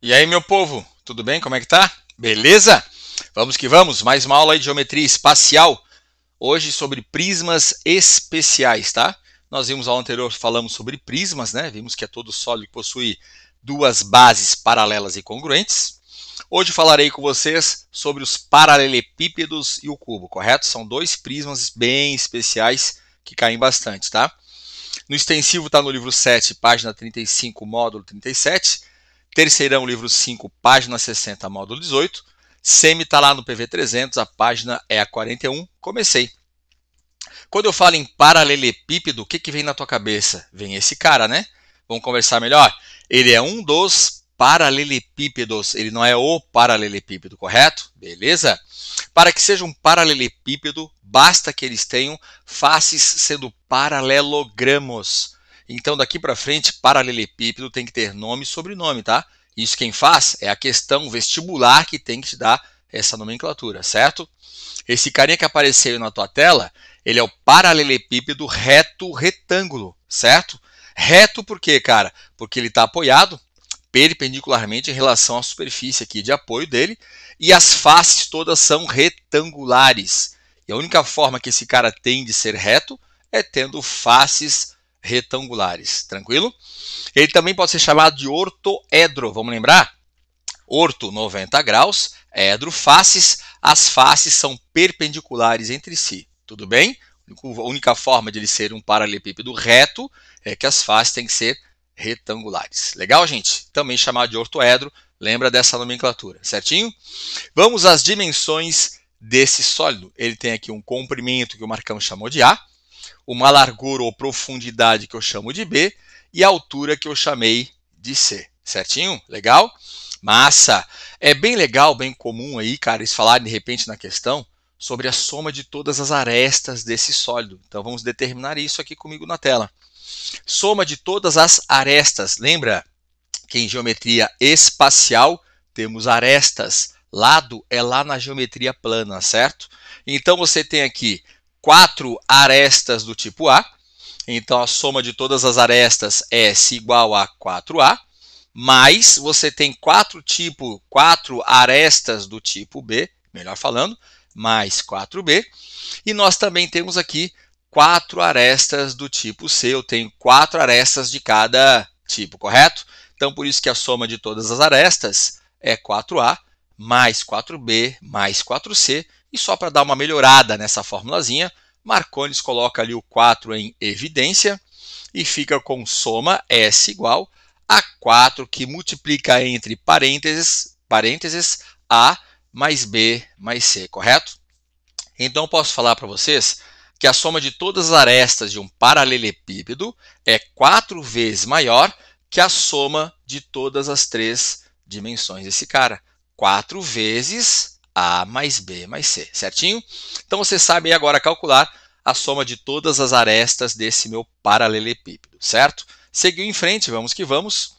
E aí, meu povo, tudo bem? Como é que tá? Beleza? Vamos que vamos, mais uma aula aí de geometria espacial. Hoje sobre prismas especiais, tá? Nós vimos a aula anterior, falamos sobre prismas, né? Vimos que é todo sólido que possui duas bases paralelas e congruentes. Hoje falarei com vocês sobre os paralelepípedos e o cubo, correto? São dois prismas bem especiais que caem bastante, tá? No extensivo está no livro 7, página 35, módulo 37. Terceirão, livro 5, página 60, módulo 18. Semi está lá no PV 300, a página é a 41. Comecei. Quando eu falo em paralelepípedo, o que vem na tua cabeça? Vem esse cara, né? Vamos conversar melhor? Ele é um dos paralelepípedos, ele não é o paralelepípedo, correto? Beleza? Para que seja um paralelepípedo, basta que eles tenham faces sendo paralelogramos. Então, daqui para frente, paralelepípedo tem que ter nome e sobrenome, tá? Isso quem faz é a questão vestibular que tem que te dar essa nomenclatura, certo? Esse carinha que apareceu na tua tela, ele é o paralelepípedo reto retângulo, certo? Reto por quê, cara? Porque ele está apoiado perpendicularmente em relação à superfície aqui de apoio dele e as faces todas são retangulares. E a única forma que esse cara tem de ser reto é tendo faces retangulares, tranquilo? Ele também pode ser chamado de ortoedro, vamos lembrar? Orto, 90 graus, edro, faces, as faces são perpendiculares entre si, tudo bem? A única forma de ele ser um paralelepípedo reto é que as faces têm que ser retangulares. Legal, gente? Também chamado de ortoedro, lembra dessa nomenclatura, certinho? Vamos às dimensões desse sólido. Ele tem aqui um comprimento que o Marcão chamou de A, uma largura ou profundidade que eu chamo de B e a altura que eu chamei de C, certinho? Legal? Massa! É bem legal, bem comum aí, cara, eles falarem de repente na questão sobre a soma de todas as arestas desse sólido. Então vamos determinar isso aqui comigo na tela. Soma de todas as arestas. Lembra que em geometria espacial temos arestas. Lado é lá na geometria plana, certo? Então você tem aqui 4 arestas do tipo A. Então a soma de todas as arestas é S igual a 4A. Mas você tem 4 arestas do tipo B, melhor falando, mais 4B. E nós também temos aqui 4 arestas do tipo C. Eu tenho 4 arestas de cada tipo, correto? Então, por isso que a soma de todas as arestas é 4A mais 4B mais 4C. E só para dar uma melhorada nessa formulazinha, Marcondes coloca ali o 4 em evidência e fica com soma S igual a 4 que multiplica entre parênteses A mais B mais C, correto? Então, eu posso falar para vocês que a soma de todas as arestas de um paralelepípedo é 4 vezes maior que a soma de todas as 3 dimensões desse cara. 4 vezes A mais B mais C, certinho? Então, você sabe agora calcular a soma de todas as arestas desse meu paralelepípedo, certo? Seguiu em frente, vamos que vamos.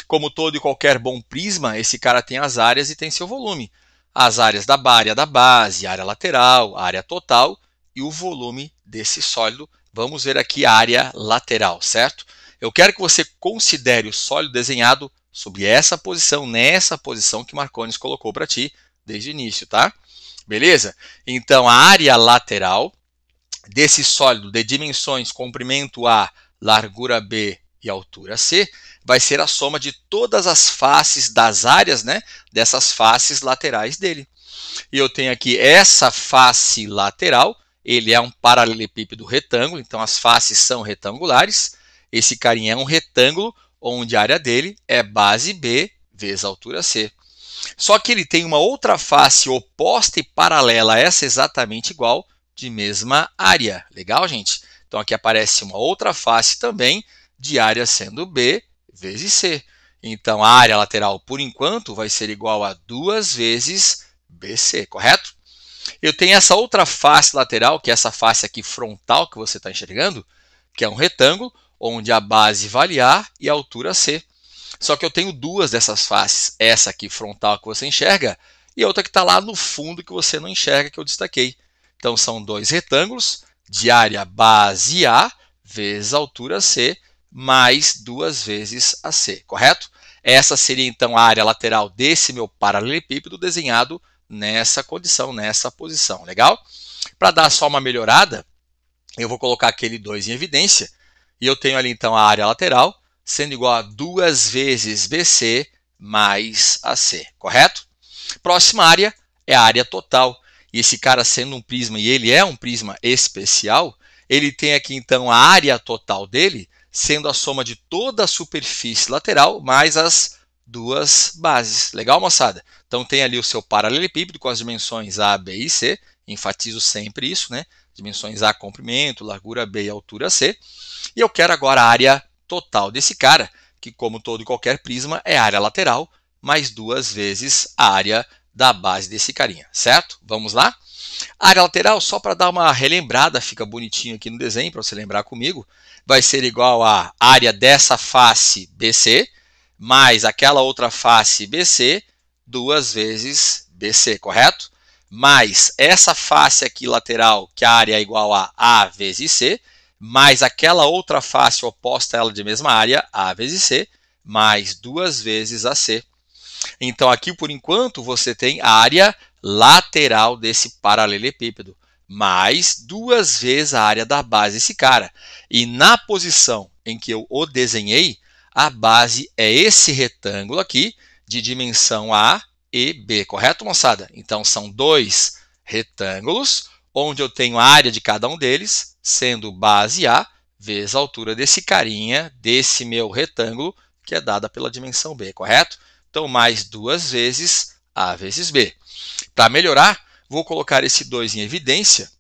Como todo e qualquer bom prisma, esse cara tem as áreas e tem seu volume. As áreas da área da base, área lateral, área total e o volume desse sólido. Vamos ver aqui a área lateral, certo? Eu quero que você considere o sólido desenhado sob essa posição, nessa posição que Marcondes colocou para ti desde o início, tá? Beleza? Então, a área lateral desse sólido de dimensões comprimento A, largura B e altura C, vai ser a soma de todas as faces das áreas, né, dessas faces laterais dele. E eu tenho aqui essa face lateral, ele é um paralelepípedo retângulo, então as faces são retangulares. Esse carinha é um retângulo, onde a área dele é base B vezes altura C. Só que ele tem uma outra face oposta e paralela a essa exatamente igual, de mesma área. Legal, gente? Então aqui aparece uma outra face também, de área sendo B vezes C. Então, a área lateral, por enquanto, vai ser igual a 2 vezes BC, correto? Eu tenho essa outra face lateral, que é essa face aqui frontal que você está enxergando, que é um retângulo, onde a base vale A e a altura C. Só que eu tenho duas dessas faces, essa aqui frontal que você enxerga e outra que está lá no fundo que você não enxerga, que eu destaquei. Então, são dois retângulos de área base A vezes altura C, mais 2 vezes AC, correto? Essa seria então a área lateral desse meu paralelepípedo desenhado nessa condição, nessa posição, legal? Para dar só uma melhorada, eu vou colocar aquele 2 em evidência, e eu tenho ali então a área lateral sendo igual a 2 vezes BC mais AC, correto? Próxima área é a área total, e esse cara sendo um prisma, e ele é um prisma especial, ele tem aqui então a área total dele sendo a soma de toda a superfície lateral mais as duas bases. Legal, moçada? Então tem ali o seu paralelepípedo com as dimensões A, B e C, enfatizo sempre isso, né? Dimensões A, comprimento, largura B e altura C. E eu quero agora a área total desse cara, que como todo e qualquer prisma é a área lateral, mais 2 vezes a área da base desse carinha, certo? Vamos lá? A área lateral, só para dar uma relembrada, fica bonitinho aqui no desenho, para você lembrar comigo, vai ser igual à área dessa face BC, mais aquela outra face BC, 2 vezes BC, correto? Mais essa face aqui lateral, que a área é igual a A vezes C, mais aquela outra face oposta a ela de mesma área, A vezes C, mais 2 vezes AC. Então aqui, por enquanto, você tem a área lateral desse paralelepípedo, mais 2 vezes a área da base desse cara. E na posição em que eu o desenhei, a base é esse retângulo aqui, de dimensão A e B, correto, moçada? Então são 2 retângulos, onde eu tenho a área de cada um deles, sendo base A, vezes a altura desse carinha, desse meu retângulo, que é dada pela dimensão B, correto? Então, mais 2 vezes A vezes B. Para melhorar, vou colocar esse 2 em evidência,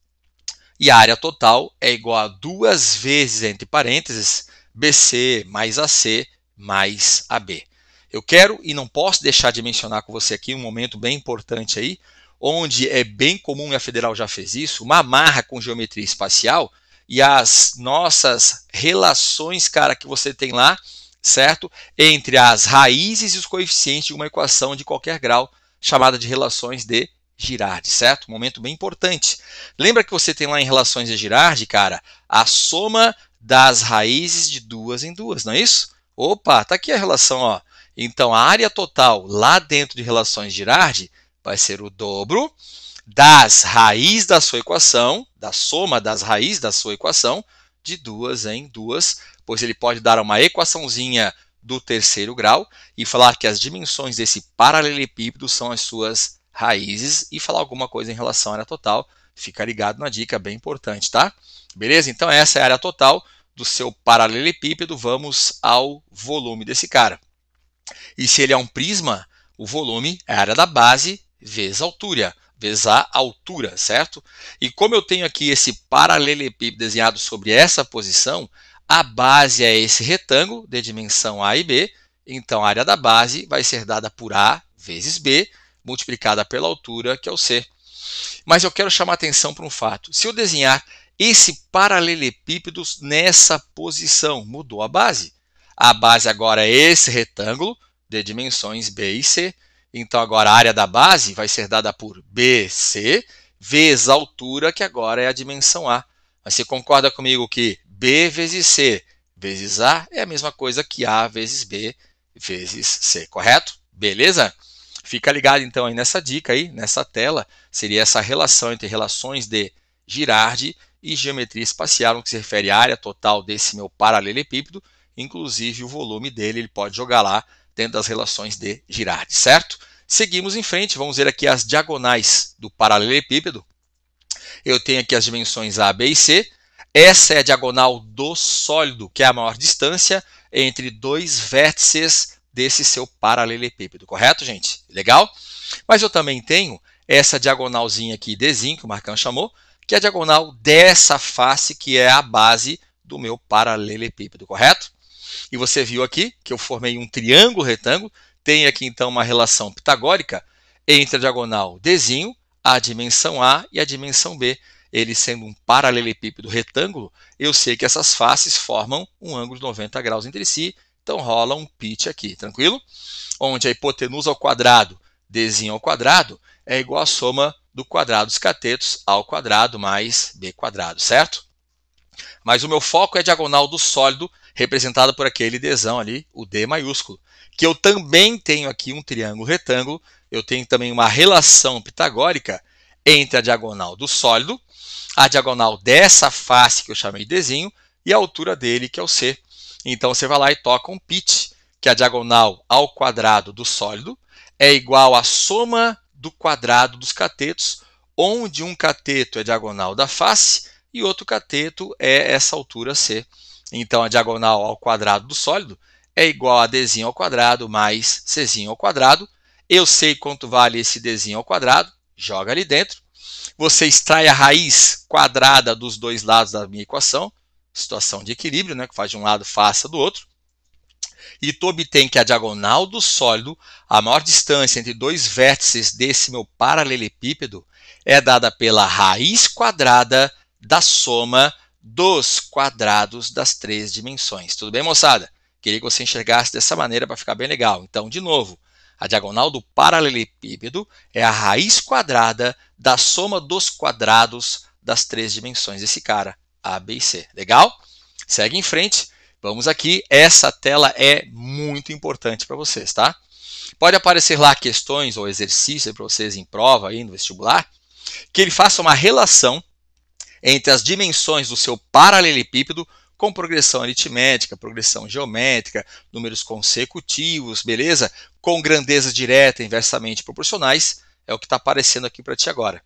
e a área total é igual a 2 vezes, entre parênteses, BC mais AC mais AB. Eu quero e não posso deixar de mencionar com você aqui um momento bem importante aí, onde é bem comum, e a Federal já fez isso, uma amarra com geometria espacial e as nossas relações, cara, que você tem lá, certo? Entre as raízes e os coeficientes de uma equação de qualquer grau, chamada de relações de Girardi, certo? Um momento bem importante. Lembra que você tem lá em relações de Girardi, cara, a soma das raízes de 2 em 2, não é isso? Opa, tá aqui a relação, ó. Então, a área total lá dentro de relações de Girardi vai ser o dobro das raízes da sua equação, da soma das raízes da sua equação, de 2 em 2, pois ele pode dar uma equaçãozinha do terceiro grau e falar que as dimensões desse paralelepípedo são as suas raízes e falar alguma coisa em relação à área total. Fica ligado na dica, bem importante, tá? Beleza? Então essa é a área total do seu paralelepípedo. Vamos ao volume desse cara. E se ele é um prisma, o volume é a área da base vezes a altura, certo? E como eu tenho aqui esse paralelepípedo desenhado sobre essa posição, a base é esse retângulo de dimensão A e B, então a área da base vai ser dada por A vezes B, multiplicada pela altura, que é o C. Mas eu quero chamar a atenção para um fato. Se eu desenhar esse paralelepípedo nessa posição, mudou a base. A base agora é esse retângulo de dimensões B e C. Então agora a área da base vai ser dada por BC vezes a altura, que agora é a dimensão A. Mas você concorda comigo que B vezes C vezes A é a mesma coisa que A vezes B vezes C, correto? Beleza? Fica ligado então aí nessa dica aí, nessa tela, seria essa relação entre relações de Girardi e geometria espacial, no que se refere à área total desse meu paralelepípedo, inclusive o volume dele, ele pode jogar lá dentro das relações de Girardi, certo? Seguimos em frente, vamos ver aqui as diagonais do paralelepípedo. Eu tenho aqui as dimensões A, B e C. Essa é a diagonal do sólido, que é a maior distância entre dois vértices desse seu paralelepípedo, correto, gente? Legal? Mas eu também tenho essa diagonalzinha aqui, Dzinho, que o Marcão chamou, que é a diagonal dessa face, que é a base do meu paralelepípedo, correto? E você viu aqui que eu formei um triângulo retângulo, tem aqui então uma relação pitagórica entre a diagonal Dzinho, a dimensão A e a dimensão B. Ele sendo um paralelepípedo retângulo, eu sei que essas faces formam um ângulo de 90 graus entre si, então rola um pitch aqui, tranquilo? Onde a hipotenusa ao quadrado, Dzinho ao quadrado, é igual à soma do quadrado dos catetos ao quadrado mais B quadrado, certo? Mas o meu foco é a diagonal do sólido, representada por aquele Dzão ali, o D maiúsculo. Que eu também tenho aqui um triângulo retângulo, eu tenho também uma relação pitagórica entre a diagonal do sólido, a diagonal dessa face que eu chamei de Dzinho, e a altura dele, que é o C. Então você vai lá e toca um pitch, que a diagonal ao quadrado do sólido é igual à soma do quadrado dos catetos, onde um cateto é diagonal da face e outro cateto é essa altura C. Então a diagonal ao quadrado do sólido é igual a Dzinho ao quadrado mais Czinho ao quadrado. Eu sei quanto vale esse Dzinho ao quadrado, joga ali dentro. Você extrai a raiz quadrada dos dois lados da minha equação, situação de equilíbrio, né, que faz de um lado, faça do outro. E tu obtém que a diagonal do sólido, a maior distância entre dois vértices desse meu paralelepípedo, é dada pela raiz quadrada da soma dos quadrados das três dimensões. Tudo bem, moçada? Queria que você enxergasse dessa maneira para ficar bem legal. Então, de novo, a diagonal do paralelepípedo é a raiz quadrada da soma dos quadrados das três dimensões desse cara, A, B e C. Legal? Segue em frente. Vamos aqui. Essa tela é muito importante para vocês, tá? Pode aparecer lá questões ou exercícios para vocês em prova aí no vestibular, que ele faça uma relação entre as dimensões do seu paralelepípedo com progressão aritmética, progressão geométrica, números consecutivos, beleza? Com grandeza direta, inversamente proporcionais, é o que está aparecendo aqui para ti agora.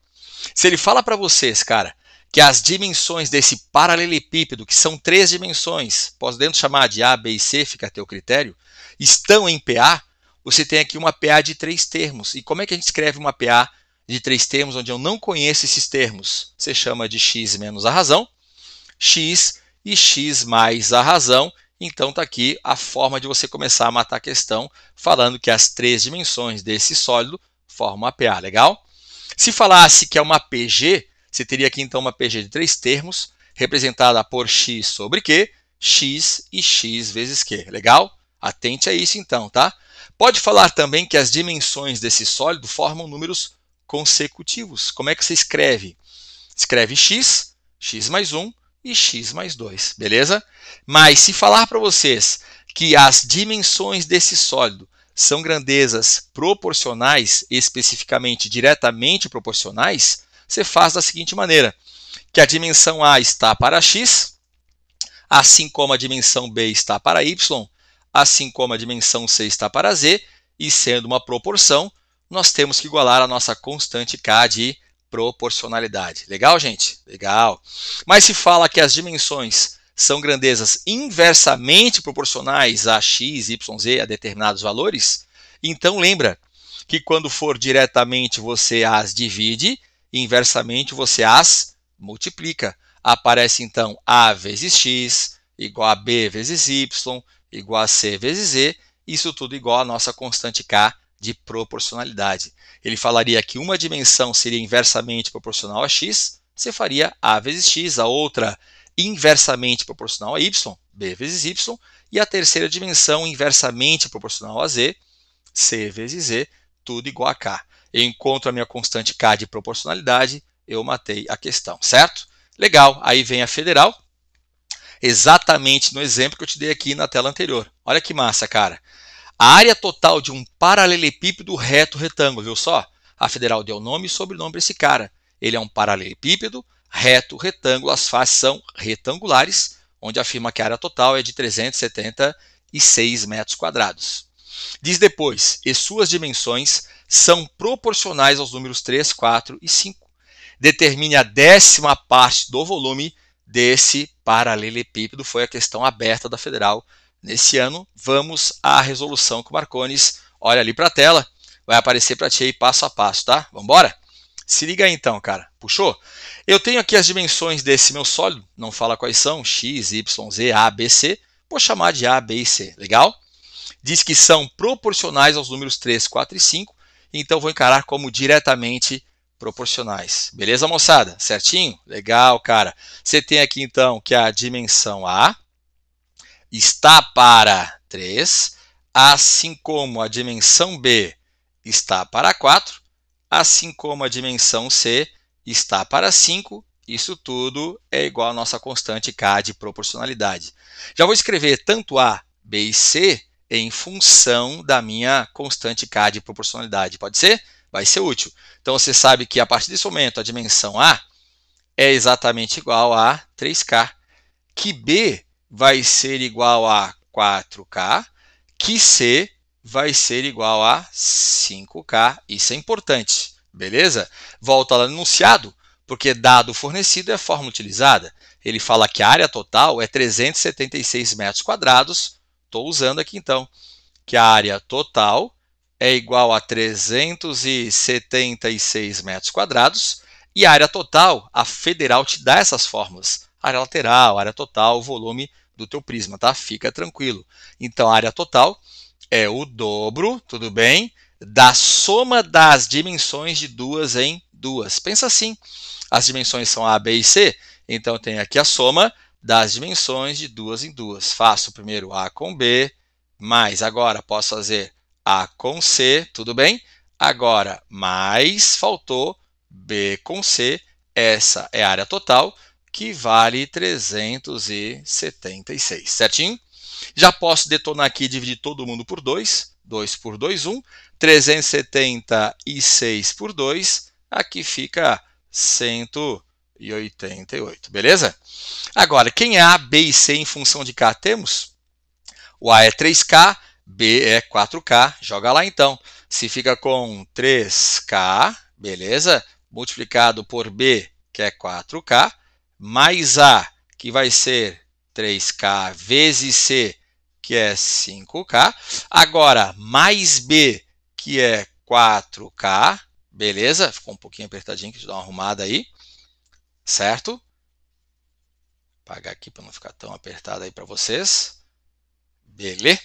Se ele fala para vocês, cara, que as dimensões desse paralelepípedo, que são três dimensões, podemos chamar de A, B e C, fica a teu critério, estão em PA, você tem aqui uma PA de três termos. E como é que a gente escreve uma PA de três termos onde eu não conheço esses termos? Você chama de x menos a razão, x e x mais a razão. Então está aqui a forma de você começar a matar a questão, falando que as três dimensões desse sólido formam uma PA, legal? Se falasse que é uma PG, você teria aqui então uma PG de três termos, representada por x sobre q, x e x vezes q, legal? Atente a isso então, tá? Pode falar também que as dimensões desse sólido formam números consecutivos. Como é que você escreve? Escreve x, x mais 1 e x mais 2, beleza? Mas se falar para vocês que as dimensões desse sólido são grandezas proporcionais, especificamente diretamente proporcionais, você faz da seguinte maneira, que a dimensão A está para x, assim como a dimensão B está para y, assim como a dimensão C está para z, e sendo uma proporção, nós temos que igualar a nossa constante K de proporcionalidade. Legal, gente? Legal. Mas se fala que as dimensões são grandezas inversamente proporcionais a x, y, z, a determinados valores, então lembra que quando for diretamente você as divide, inversamente você as multiplica. Aparece então A vezes x igual a B vezes y igual a C vezes Z, isso tudo igual à nossa constante K de proporcionalidade. Ele falaria que uma dimensão seria inversamente proporcional a x, você faria A vezes x, a outra inversamente proporcional a y, B vezes y, e a terceira dimensão inversamente proporcional a z, C vezes Z, tudo igual a K. Eu encontro a minha constante K de proporcionalidade, eu matei a questão, certo? Legal, aí vem a federal, exatamente no exemplo que eu te dei aqui na tela anterior. Olha que massa, cara. A área total de um paralelepípedo reto retângulo, viu só? A federal deu nome e sobrenome para esse cara. Ele é um paralelepípedo reto retângulo, as faces são retangulares, onde afirma que a área total é de 376 metros quadrados. Diz depois, e suas dimensões são proporcionais aos números 3, 4 e 5. Determine a 10ª parte do volume desse paralelepípedo. Foi a questão aberta da federal nesse ano. Vamos à resolução com Marcones. Olha ali para a tela, vai aparecer para ti aí passo a passo, tá? Vamos embora? Se liga aí então, cara. Puxou? Eu tenho aqui as dimensões desse meu sólido, não fala quais são, x, y, z, a, b, c. Vou chamar de a, b e c, legal? Diz que são proporcionais aos números 3, 4 e 5, então vou encarar como diretamente proporcionais. Beleza, moçada? Certinho? Legal, cara. Você tem aqui então que a dimensão A está para 3, assim como a dimensão B está para 4, assim como a dimensão C está para 5 Isso tudo é igual à nossa constante K de proporcionalidade. Já vou escrever tanto A, B e C em função da minha constante K de proporcionalidade. Pode ser? Vai ser útil. Então, você sabe que a partir desse momento a dimensão A é exatamente igual a 3K, que B vai ser igual a 4K, que C vai ser igual a 5K. Isso é importante, beleza? Volta lá no enunciado, porque dado fornecido é a fórmula utilizada. Ele fala que a área total é 376 metros quadrados. Estou usando aqui então que a área total é igual a 376 metros quadrados. E a área total, a federal te dá essas fórmulas. Área lateral, área total, volume do teu prisma, tá? Fica tranquilo. Então, a área total é o dobro, tudo bem, da soma das dimensões de duas em duas. Pensa assim, as dimensões são A, B e C, então eu tenho aqui a soma das dimensões de duas em duas. Faço primeiro A com B, mais agora posso fazer A com C, tudo bem? Agora, mais faltou B com C, essa é a área total, que vale 376, certinho? Já posso detonar aqui e dividir todo mundo por 2. 2 por 2, 1. 376 por 2. Aqui fica 188, beleza? Agora, quem é A, B e C em função de K? Temos o A é 3K, B é 4K. Joga lá então. Se fica com 3K, beleza? Multiplicado por B, que é 4K, mais A, que vai ser 3K vezes C, que é 5K. Agora, mais B, que é 4K. Beleza? Ficou um pouquinho apertadinho, deixa eu dar uma arrumada aí. Certo? Vou apagar aqui para não ficar tão apertado aí para vocês. Beleza?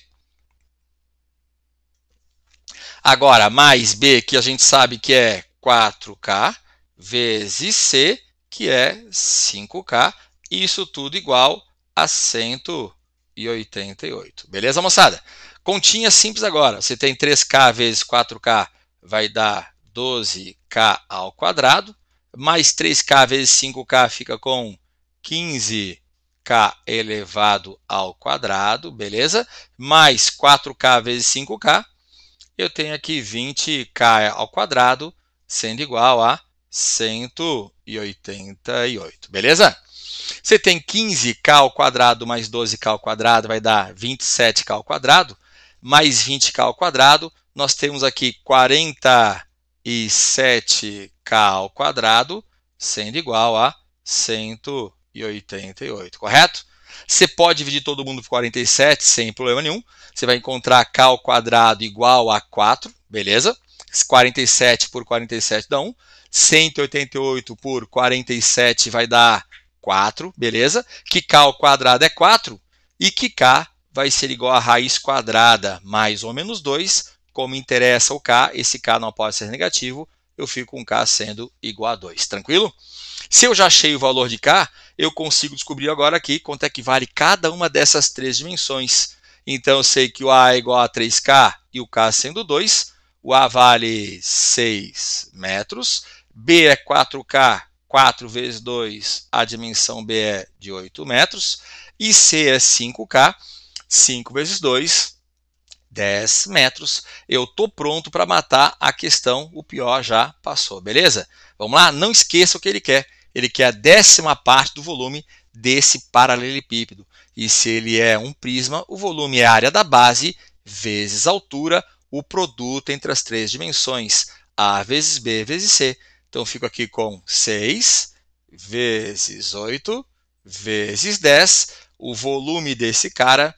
Agora, mais B, que a gente sabe que é 4K, vezes C, que é 5K. Isso tudo igual a 188. Beleza, moçada? Continha simples agora. Você tem 3K vezes 4K, vai dar 12K ao quadrado. Mais 3K vezes 5K fica com 15K elevado ao quadrado, beleza? Mais 4K vezes 5K, eu tenho aqui 20K ao quadrado, sendo igual a 188, beleza? Você tem 15K ao quadrado mais 12K ao quadrado, vai dar 27K ao quadrado, mais 20K ao quadrado, nós temos aqui 47K ao quadrado, sendo igual a 188, correto? Você pode dividir todo mundo por 47 sem problema nenhum. Você vai encontrar K ao quadrado igual a 4, beleza? 47 por 47 dá 1. 188 por 47 vai dar 4, beleza? Que K ao quadrado é 4 e que K vai ser igual a raiz quadrada mais ou menos 2. Como interessa o K, esse K não pode ser negativo, eu fico com K sendo igual a 2, tranquilo? Se eu já achei o valor de K, eu consigo descobrir agora aqui quanto é que vale cada uma dessas três dimensões. Então, eu sei que o A é igual a 3K e o K sendo 2, o A vale 6 metros, B é 4K, 4 vezes 2, a dimensão B é de 8 metros, e C é 5K, 5 vezes 2, 10 metros. Eu estou pronto para matar a questão, o pior já passou, beleza? Vamos lá? Não esqueça o que ele quer. Ele quer a 10ª parte do volume desse paralelepípedo. E se ele é um prisma, o volume é a área da base vezes a altura, o produto entre as três dimensões, A vezes B vezes C. Então, eu fico aqui com 6 vezes 8 vezes 10. O volume desse cara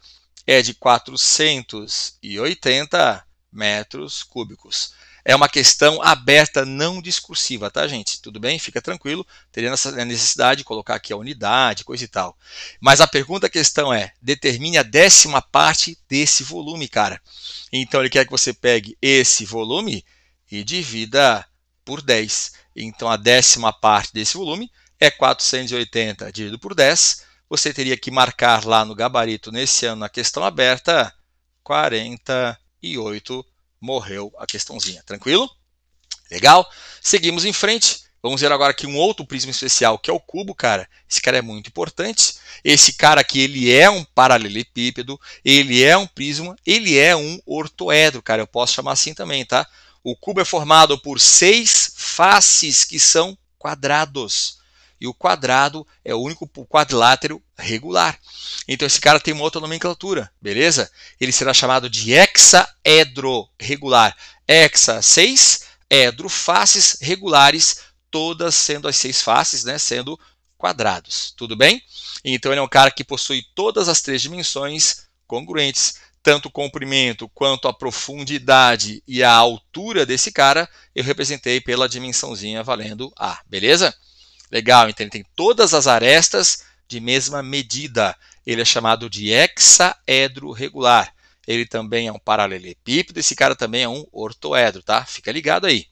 é de 480 metros cúbicos. É uma questão aberta, não discursiva, tá, gente? Tudo bem? Fica tranquilo. Teria essa necessidade de colocar aqui a unidade, coisa e tal. Mas a pergunta, a questão é, determine a 10ª parte desse volume, cara. Então, ele quer que você pegue esse volume e divida por 10. Então, a 10ª parte desse volume é 480 dividido por 10. Você teria que marcar lá no gabarito, nesse ano, na questão aberta, 48. Morreu a questãozinha. Tranquilo? Legal? Seguimos em frente. Vamos ver agora aqui um outro prisma especial, que é o cubo, cara. Esse cara é muito importante. Esse cara aqui, ele é um paralelepípedo, ele é um prisma, ele é um ortoedro, cara. Eu posso chamar assim também, tá? O cubo é formado por 6 faces que são quadrados. E o quadrado é o único quadrilátero regular. Então esse cara tem uma outra nomenclatura, beleza? Ele será chamado de hexaedro regular. Hexa, 6, edro, faces regulares, todas sendo as 6 faces, né, sendo quadrados. Tudo bem? Então ele é um cara que possui todas as 3 dimensões congruentes. Tanto o comprimento quanto a profundidade e a altura desse cara, eu representei pela dimensãozinha valendo A, beleza? Legal, então ele tem todas as arestas de mesma medida. Ele é chamado de hexaedro regular. Ele também é um paralelepípedo, esse cara também é um ortoedro, tá? Fica ligado aí.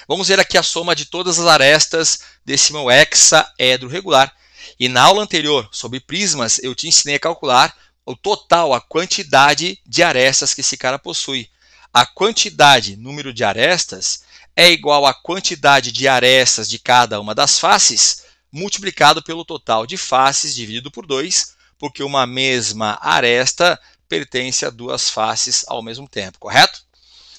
Vamos ver aqui a soma de todas as arestas desse meu hexaedro regular. E na aula anterior, sobre prismas, eu te ensinei a calcular o total, a quantidade de arestas que esse cara possui. A quantidade, número de arestas, é igual à quantidade de arestas de cada uma das faces, multiplicado pelo total de faces dividido por 2, porque uma mesma aresta pertence a 2 faces ao mesmo tempo, correto?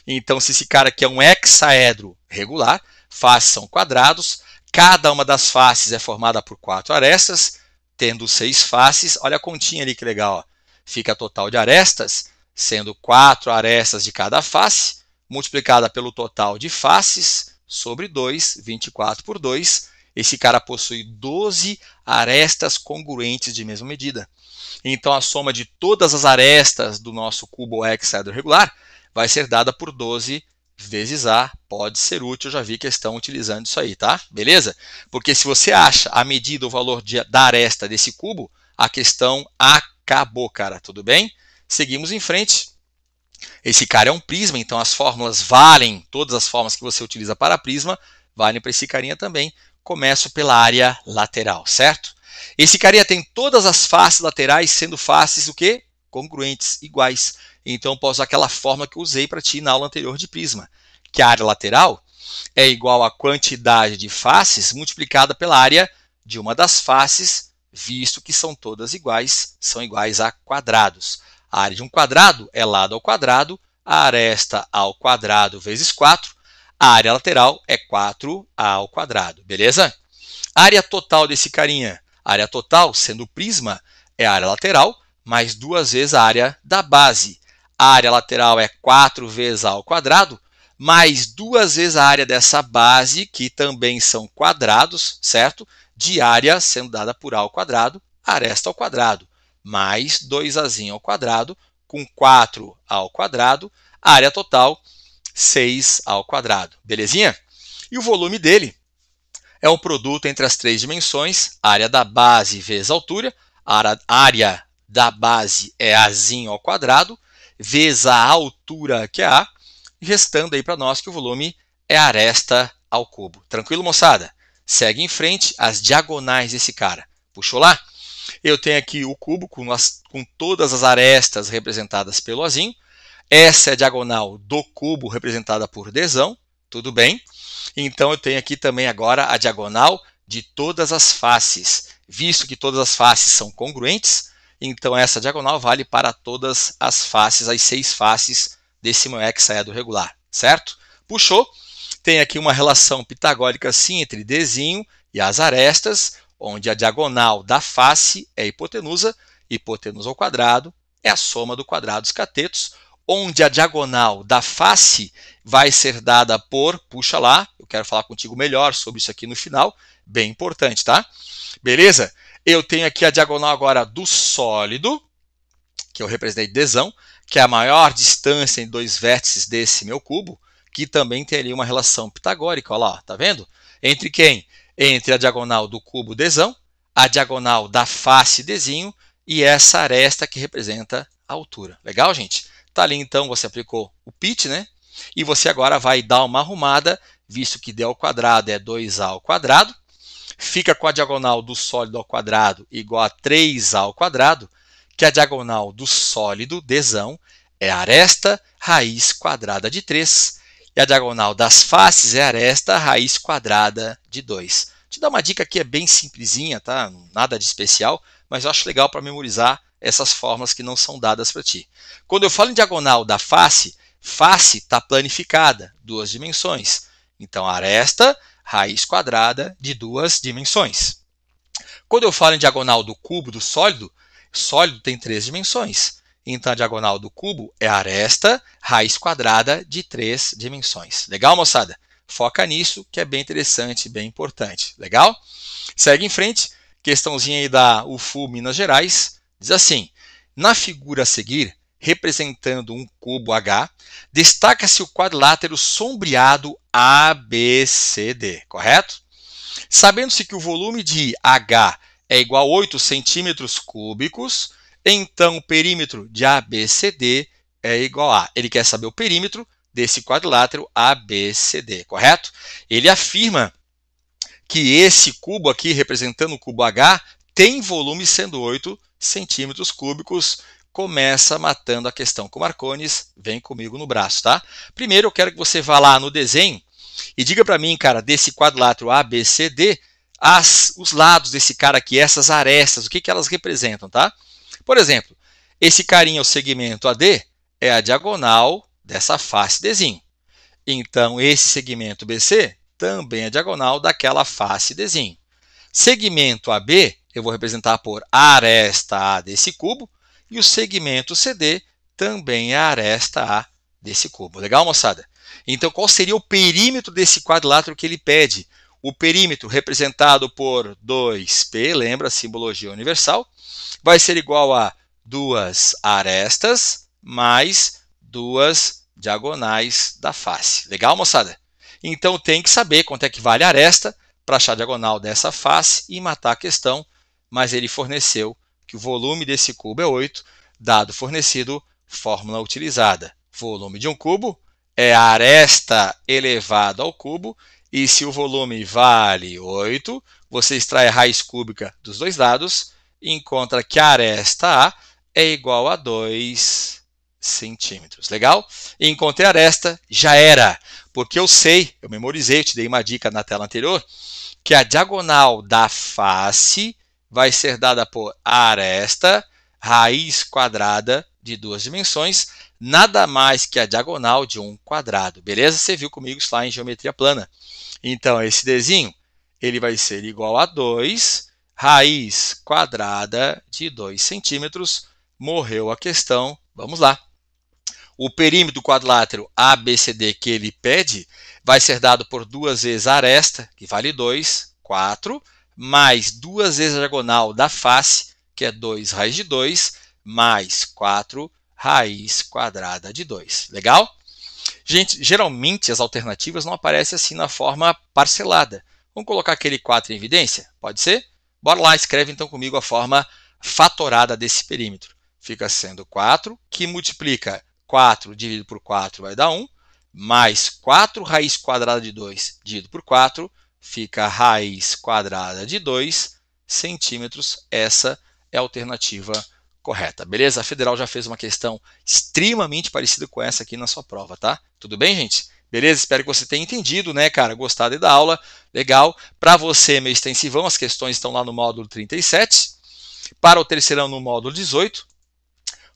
Então, se esse cara aqui é um hexaedro regular, faces são quadrados, cada uma das faces é formada por 4 arestas, tendo 6 faces. Olha a continha ali que legal, ó. Fica total de arestas, sendo 4 arestas de cada face, multiplicada pelo total de faces, sobre 2, 24 por 2. Esse cara possui 12 arestas congruentes de mesma medida. Então, a soma de todas as arestas do nosso cubo hexaedro regular vai ser dada por 12 vezes A. Pode ser útil, eu já vi que estão utilizando isso aí, tá? Beleza? Porque se você acha a medida, o valor da aresta desse cubo, a questão acabou, cara. Tudo bem? Seguimos em frente. Esse cara é um prisma, então as fórmulas valem, todas as fórmulas que você utiliza para prisma, valem para esse carinha também. Começo pela área lateral, certo? Esse carinha tem todas as faces laterais sendo faces o quê? Congruentes, iguais. Então eu posso usar aquela fórmula que eu usei para ti na aula anterior de prisma, que a área lateral é igual à quantidade de faces multiplicada pela área de uma das faces, visto que são todas iguais, são iguais a quadrados. A área de um quadrado é lado ao quadrado, a aresta ao quadrado vezes 4, a área lateral é 4 ao quadrado, beleza? A área total desse carinha, a área total, sendo o prisma, é a área lateral, mais 2 vezes a área da base. A área lateral é 4 vezes A ao quadrado, mais 2 vezes a área dessa base, que também são quadrados, certo? De área sendo dada por A ao quadrado, aresta ao quadrado, mais 2Azinho ao quadrado, com 4 ao quadrado, área total, 6 ao quadrado. Belezinha? E o volume dele é um produto entre as 3 dimensões, área da base vezes altura, a área da base é Azinho ao quadrado, vezes a altura, que é A, e restando aí para nós que o volume é a aresta ao cubo. Tranquilo, moçada? Segue em frente as diagonais desse cara. Puxou lá? Eu tenho aqui o cubo com todas as arestas representadas pelo Azinho. Essa é a diagonal do cubo representada por Dzão. Tudo bem? Então eu tenho aqui também agora a diagonal de todas as faces. Visto que todas as faces são congruentes, então essa diagonal vale para todas as faces, as 6 faces desse meu hexaedro regular, certo? Puxou. Tem aqui uma relação pitagórica sim entre Dzinho e as arestas, onde a diagonal da face é a hipotenusa, hipotenusa ao quadrado é a soma do quadrado dos catetos, onde a diagonal da face vai ser dada por, puxa lá, eu quero falar contigo melhor sobre isso aqui no final, bem importante, tá? Beleza? Eu tenho aqui a diagonal agora do sólido, que eu representei Dzão, que é a maior distância em 2 vértices desse meu cubo, que também tem ali uma relação pitagórica, olha lá, tá vendo? Entre quem? Entre a diagonal do cubo Dzão, a diagonal da face Dzinho e essa aresta que representa a altura. Legal, gente? Tá ali então, você aplicou o pitch, né? E você agora vai dar uma arrumada, visto que D ao quadrado é 2A ao quadrado, fica com a diagonal do sólido ao quadrado igual a 3A ao quadrado, que a diagonal do sólido, Dzão, é a aresta raiz quadrada de 3. E a diagonal das faces é aresta raiz quadrada de 2. Te dar uma dica aqui, é bem simplesinha, tá? Nada de especial, mas eu acho legal para memorizar essas fórmulas que não são dadas para ti. Quando eu falo em diagonal da face, face está planificada, 2 dimensões. Então, aresta raiz quadrada de 2 dimensões. Quando eu falo em diagonal do cubo, do sólido, sólido tem 3 dimensões. Então, a diagonal do cubo é aresta raiz quadrada de 3 dimensões. Legal, moçada? Foca nisso, que é bem interessante, bem importante. Legal? Segue em frente. Questãozinha aí da UFU Minas Gerais. Diz assim, na figura a seguir, representando um cubo H, destaca-se o quadrilátero sombreado ABCD, correto? Sabendo-se que o volume de H é igual a 8 centímetros cúbicos, então o perímetro de ABCD é igual a... Ele quer saber o perímetro desse quadrilátero ABCD, correto? Ele afirma que esse cubo aqui, representando o cubo H, tem volume sendo 8 centímetros cúbicos. Começa matando a questão com Marcones. Vem comigo no braço, tá? Primeiro eu quero que você vá lá no desenho e diga para mim, cara, desse quadrilátero ABCD, os lados desse cara aqui, essas arestas, o que elas representam, tá? Por exemplo, esse carinha, o segmento AD, é a diagonal dessa face Dzinho. Então, esse segmento BC também é diagonal daquela face Dzinho. Segmento AB, eu vou representar por aresta A desse cubo, e o segmento CD também é a aresta A desse cubo. Legal, moçada? Então, qual seria o perímetro desse quadrilátero que ele pede? O perímetro representado por 2P, lembra a simbologia universal, vai ser igual a 2 arestas mais 2 diagonais da face. Legal, moçada? Então, tem que saber quanto é que vale a aresta para achar a diagonal dessa face e matar a questão, mas ele forneceu que o volume desse cubo é 8, dado fornecido, fórmula utilizada. Volume de um cubo é a aresta elevado ao cubo, e se o volume vale 8, você extrai a raiz cúbica dos dois lados e encontra que a aresta A é igual a 2 centímetros. Legal? E encontrei a aresta, já era, porque eu sei, eu memorizei, eu te dei uma dica na tela anterior, que a diagonal da face vai ser dada por aresta raiz quadrada de 2 dimensões, nada mais que a diagonal de um quadrado. Beleza? Você viu comigo isso lá em geometria plana. Então, esse Dzinho, ele vai ser igual a 2 raiz quadrada de 2 centímetros. Morreu a questão. Vamos lá. O perímetro do quadrilátero ABCD que ele pede vai ser dado por 2 vezes a aresta, que vale 2, 4, mais 2 vezes a diagonal da face, que é 2 raiz de 2, mais 4 raiz quadrada de 2. Legal? Gente, geralmente as alternativas não aparecem assim na forma parcelada. Vamos colocar aquele 4 em evidência? Pode ser? Bora lá, escreve então comigo a forma fatorada desse perímetro. Fica sendo 4, que multiplica 4 dividido por 4 vai dar 1, mais 4 raiz quadrada de 2 dividido por 4, fica raiz quadrada de 2 centímetros. Essa é a alternativa correta. Beleza? A Federal já fez uma questão extremamente parecida com essa aqui na sua prova, tá? Tudo bem, gente? Beleza? Espero que você tenha entendido, né, cara? Gostado da aula. Legal. Para você, meu extensivão, as questões estão lá no módulo 37. Para o terceirão, no módulo 18.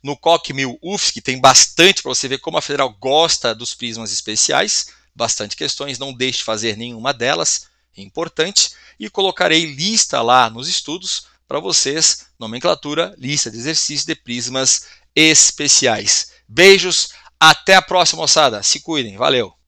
No COC 1000 UFSC tem bastante para você ver como a Federal gosta dos prismas especiais. Bastante questões, não deixe de fazer nenhuma delas. É importante. E colocarei lista lá nos estudos para vocês, nomenclatura, lista de exercícios de prismas especiais. Beijos, até a próxima, moçada. Se cuidem, valeu!